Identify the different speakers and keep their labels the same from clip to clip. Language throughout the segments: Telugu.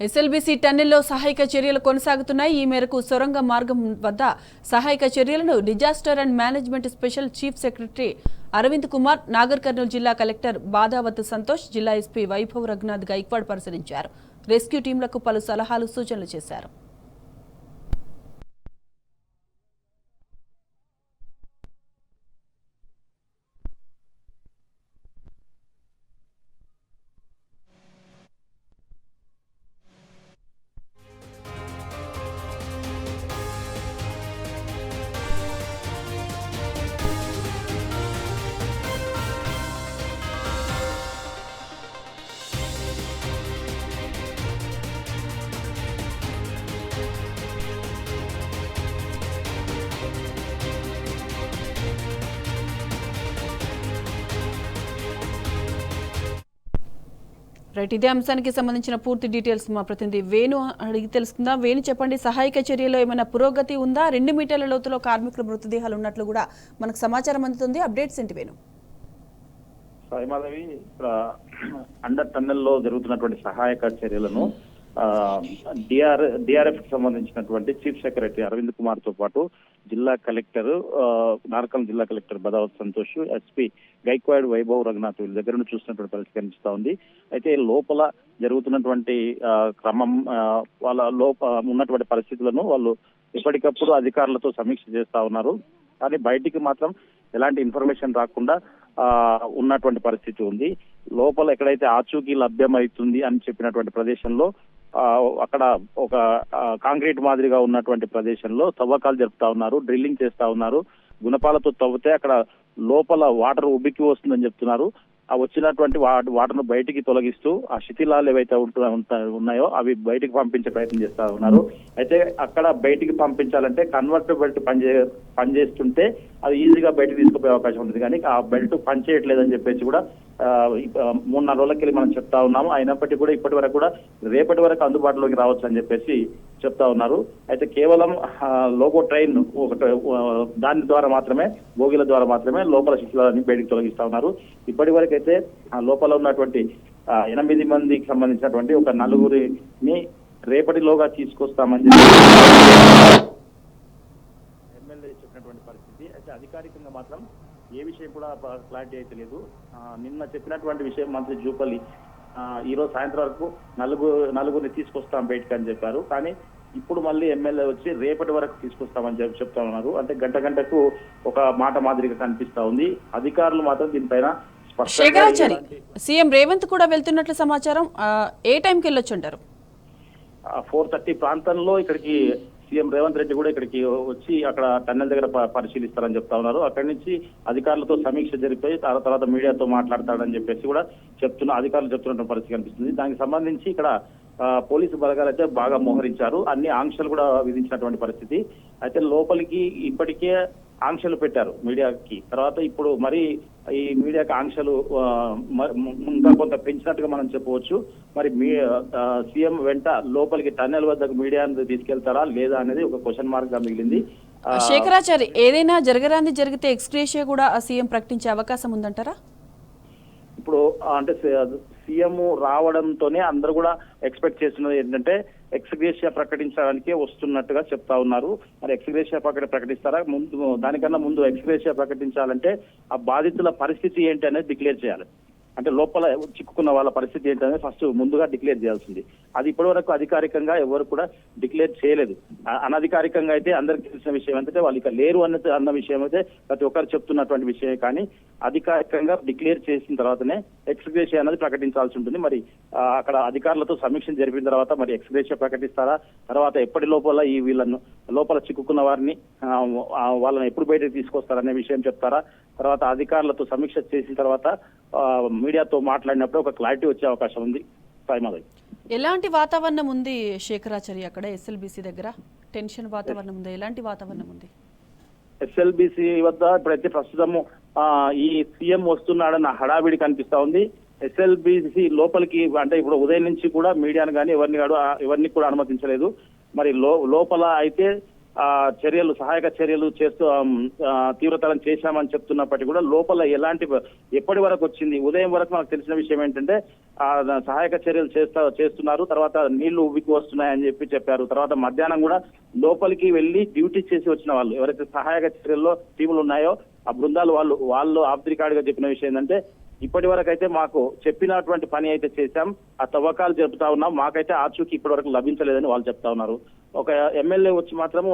Speaker 1: ఎస్ఎల్బీసీ టన్నెల్లో సహాయక చర్యలు కొనసాగుతున్నాయి. ఈ మేరకు సొరంగ మార్గం వద్ద సహాయక చర్యలను disaster and management special chief secretary Arvind Kumar, నాగర్ కర్నూలు జిల్లా కలెక్టర్ బాదావత్ సంతోష్, జిల్లా ఎస్పీ వైభవ్ రఘునాథ్ గైక్వాడ్ పరిశీలించారు. రెస్క్యూ టీంలకు పలు సలహాలు, సూచనలు చేశారు. ఇదే అంశానికి సంబంధించిన పూర్తి డీటెయిల్స్ మా ప్రతినిధి వేణు అడిగి తెలుసుకుందాం. వేణు, చెప్పండి, సహాయక చర్యలో ఏమైనా పురోగతి ఉందా? 2 మీటర్ల లోతులో కార్మికుల మృతదేహాలు ఉన్నట్లు కూడా మనకు సమాచారం అందుతుంది. అప్డేట్స్ ఏంటి వేణు?
Speaker 2: సాయిమాధవి, అండర్ టన్నెల్లో జరుగుతున్నటువంటి సహాయక చర్యలను డిఆర్ఎఫ్ కి సంబంధించినటువంటి చీఫ్ సెక్రటరీ అరవింద్ కుమార్ తో పాటు జిల్లా కలెక్టర్ నార్కల్ జిల్లా కలెక్టర్ బాదావత్ సంతోష్, ఎస్పీ గైక్వాడ్ వైభవ్ రఘునాథ్ వీళ్ళ దగ్గర నుంచి చూసినటువంటి పరిస్థితి కనిపిస్తా ఉంది. అయితే లోపల జరుగుతున్నటువంటి క్రమం, వాళ్ళ ఉన్నటువంటి పరిస్థితులను వాళ్ళు ఎప్పటికప్పుడు అధికారులతో సమీక్ష చేస్తా ఉన్నారు. కానీ బయటికి మాత్రం ఎలాంటి ఇన్ఫర్మేషన్ రాకుండా ఉన్నటువంటి పరిస్థితి ఉంది. లోపల ఎక్కడైతే ఆచూకీ లభ్యమవుతుంది అని చెప్పినటువంటి ప్రదేశంలో అక్కడ ఒక కాంక్రీట్ మాదిరిగా ఉన్నటువంటి ప్రదేశంలో తవ్వకాలు జరుపుతా ఉన్నారు, డ్రిల్లింగ్ చేస్తా ఉన్నారు. గుణపాలతో తవ్వితే అక్కడ లోపల వాటర్ ఉబ్బికి వస్తుందని చెప్తున్నారు. ఆ వచ్చినటువంటి వాటర్ను బయటికి తొలగిస్తూ ఆ శిథిలాలు ఏవైతే ఉన్నాయో అవి బయటికి పంపించే ప్రయత్నం చేస్తా ఉన్నారు. అయితే అక్కడ బయటికి పంపించాలంటే కన్వర్టర్ బెల్ట్ పనిచేస్తుంటే అది ఈజీగా బయటకు తీసుకుపోయే అవకాశం ఉంటుంది. కానీ ఆ బెల్ట్ పనిచేయట్లేదని చెప్పేసి కూడా 3-4 రోజులకి మనం చెప్తా ఉన్నాము. అయినప్పటికీ కూడా ఇప్పటి వరకు కూడా రేపటి వరకు అందుబాటులోకి రావచ్చు అని చెప్పేసి చెప్తా ఉన్నారు. అయితే కేవలం లోకో ట్రైన్ దాని ద్వారా మాత్రమే, బోగిల ద్వారా మాత్రమే లోపల శిథిలాలని బయటకు తొలగిస్తా ఉన్నారు. ఇప్పటి వరకు అయితే లోపల ఉన్నటువంటి 8 మందికి సంబంధించినటువంటి ఒక 4గురిని రేపటిలోగా తీసుకొస్తామని చెప్పి ఎమ్మెల్యే చెప్పినటువంటి పరిస్థితి. అయితే అధికారికంగా మాత్రం ఏ విషయం కూడా క్లారిటీ అయితే లేదు. నిన్న చెప్పినటువంటి విషయం మంత్రి జూపల్లి ఈ రోజు సాయంత్రం వరకు 4గురిని తీసుకొస్తాం బయటకు అని చెప్పారు. కానీ ఇప్పుడు మళ్ళీ ఎమ్మెల్యే వచ్చి రేపటి వరకు తీసుకొస్తామని చెప్తా ఉన్నారు. అంటే గంటకు ఒక మాట మాదిరిగా కనిపిస్తా ఉంది. అధికారులు మాత్రం దీనిపైన
Speaker 1: శేఖరాచారి, సీఎం రేవంత్ కూడా వెళ్తున్నట్లు సమాచారం. ఏ టైంకి వెళ్ళొచ్చు అంటారు?
Speaker 2: 4:30 ప్రాంతంలో ఇక్కడికి సీఎం రేవంత్ రెడ్డి కూడా ఇక్కడికి వచ్చి అక్కడ టన్నెల్ దగ్గర పరిశీలిస్తారని చెప్తా ఉన్నారు. అక్కడి నుంచి అధికారులతో సమీక్ష జరిపి తర్వాత మీడియాతో మాట్లాడతాడని చెప్పేసి కూడా అధికారులు చెప్తున్న పరిస్థితి కనిపిస్తుంది. దానికి సంబంధించి ఇక్కడ పోలీసు బలగాలు అయితే బాగా మోహరించారు. అన్ని ఆంక్షలు కూడా విధించినటువంటి పరిస్థితి. అయితే లోపలికి ఇప్పటికే ఆంక్షలు పెట్టారు మీడియాకి. తర్వాత ఇప్పుడు మరి ఈ మీడియాకి ఆంక్షలు ఇంకా కొంత పెంచినట్టుగా మనం చెప్పవచ్చు. మరి సీఎం వెంట లోపలికి టన్నెల్ వద్దకు మీడియాను తీసుకెళ్తారా లేదా అనేది ఒక క్వశ్చన్ మార్క్ గా మిగిలింది.
Speaker 1: శేఖరాచారి, ఏదైనా జరగరాంది జరిగితే ఎక్స్గ్రేషియా కూడా సీఎం ప్రకటించే అవకాశం ఉందంటారా?
Speaker 2: ఇప్పుడు అంటే సీఎం రావడంతోనే అందరూ కూడా ఎక్స్పెక్ట్ చేస్తున్నది ఏంటంటే ఎక్స్గ్రేషియా ప్రకటించడానికే వస్తున్నట్టుగా చెప్తా ఉన్నారు. మరి ఎక్స్గ్రేషియా ప్రకటిస్తారా? దానికన్నా ముందు ఎక్స్గ్రేషియా ప్రకటించాలంటే ఆ బాధితుల పరిస్థితి ఏంటి అనేది డిక్లేర్ చేయాలి. అంటే లోపల చిక్కుకున్న వాళ్ళ పరిస్థితి ఏంటనేది ఫస్ట్ ముందుగా డిక్లేర్ చేయాల్సింది. అది ఇప్పటి వరకు అధికారికంగా ఎవరు కూడా డిక్లేర్ చేయలేదు. అనధికారికంగా అయితే అందరికి తెలిసిన విషయం ఏంటంటే వాళ్ళు ఇక లేరు అన్న విషయం అయితే ప్రతి ఒక్కరు చెప్తున్నటువంటి విషయమే. కానీ అధికారికంగా డిక్లేర్ చేసిన తర్వాతనే ఎక్స్గ్రేషియా అనేది ప్రకటించాల్సి ఉంటుంది. మరి అక్కడ అధికారులతో సమీక్ష జరిపిన తర్వాత మరి ఎక్స్గ్రేషియా ప్రకటిస్తారా? తర్వాత ఎప్పటి లోపల వీళ్ళను లోపల చిక్కుకున్న వారిని వాళ్ళని ఎప్పుడు బయటకు తీసుకొస్తారనే విషయం చెప్తారా? తర్వాత అధికారులతో సమీక్ష చేసిన తర్వాత మీడియాతో మాట్లాడినప్పుడు ఒక క్లారిటీ వచ్చే అవకాశం ఉంది. సాయిమాధవి,
Speaker 1: ఎలాంటి వాతావరణం ఉంది శేఖరాచారి అక్కడ ఎస్ఎల్బీసీ దగ్గర? టెన్షన్ వాతావరణం ఉంది? ఎలాంటి వాతావరణం ఉంది
Speaker 2: ఎస్ఎల్బీసీ వద్ద? ఇప్పుడైతే ప్రస్తుతము ఈ సీఎం వస్తున్నాడన్న హడావిడి కనిపిస్తా ఉంది. ఎస్ఎల్బీసీ లోపలికి అంటే ఇప్పుడు ఉదయం నుంచి కూడా మీడియాను కానీ ఎవరిని కూడా అనుమతించలేదు. మరి లోపల అయితే చర్యలు సహాయక చర్యలు చేస్తూ తీవ్రతరం చేశామని చెప్తున్నప్పటికీ కూడా లోపల ఎప్పటి వరకు వచ్చింది ఉదయం వరకు మనకు తెలిసిన విషయం ఏంటంటే సహాయక చర్యలు చేస్తున్నారు, తర్వాత నీళ్లు ఉబ్బికి వస్తున్నాయని చెప్పారు. తర్వాత మధ్యాహ్నం కూడా లోపలికి వెళ్లి డ్యూటీ చేసి వచ్చిన వాళ్ళు ఎవరైతే సహాయక చర్యల్లో టీములు ఉన్నాయో ఆ బృందాలు వాళ్ళు ఆఫ్ ది రికార్డ్ గా చెప్పిన విషయం ఏంటంటే ఇప్పటి వరకు అయితే మాకు చెప్పినటువంటి పని అయితే చేశాం, ఆ తవ్వకాలు జరుపుతా ఉన్నాం, మాకైతే ఆచూకీ ఇప్పటి వరకు లభించలేదని వాళ్ళు చెప్తా ఉన్నారు. ఒక ఎమ్మెల్యే వచ్చి మాత్రము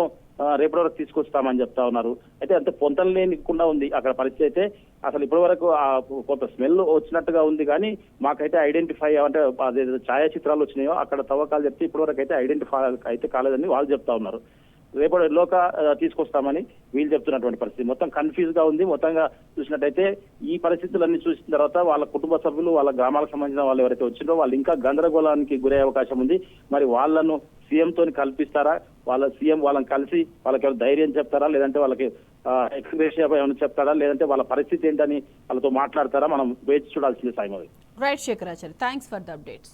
Speaker 2: రేపటి వరకు తీసుకొస్తామని చెప్తా ఉన్నారు. అయితే అంత పొంతలు లేనికుండా ఉంది అక్కడ పరిస్థితి. అయితే అసలు ఇప్పటి వరకు కొంత స్మెల్ వచ్చినట్టుగా ఉంది, కానీ మాకైతే ఐడెంటిఫై అంటే అదే ఛాయాచిత్రాలు వచ్చినాయో అక్కడ తవ్వకాలు చెప్తే ఇప్పటి వరకు అయితే ఐడెంటిఫై అయితే కాలేదని వాళ్ళు చెప్తా ఉన్నారు. రేపటిలోగా తీసుకొస్తామని వీళ్ళు చెప్తున్నటువంటి పరిస్థితి మొత్తం కన్ఫ్యూజ్ గా ఉంది. మొత్తంగా చూసినట్టయితే ఈ పరిస్థితులన్నీ చూసిన తర్వాత వాళ్ళ కుటుంబ సభ్యులు, వాళ్ళ గ్రామాలకు సంబంధించిన వాళ్ళు ఎవరైతే వచ్చిందో వాళ్ళు ఇంకా గందరగోళానికి గురే అవకాశం ఉంది. మరి వాళ్ళను సీఎం తోని కల్పిస్తారా, సీఎం వాళ్ళని కలిసి వాళ్ళకి ధైర్యం చెప్తారా, లేదంటే వాళ్ళకి ఎక్స్గ్రేషియా ఏమైనా చెప్తారా, లేదంటే వాళ్ళ పరిస్థితి ఏంటని వాళ్ళతో మాట్లాడతారా, మనం వేచి చూడాల్సింది Sai.
Speaker 1: Right Shekharachari, thanks for the updates.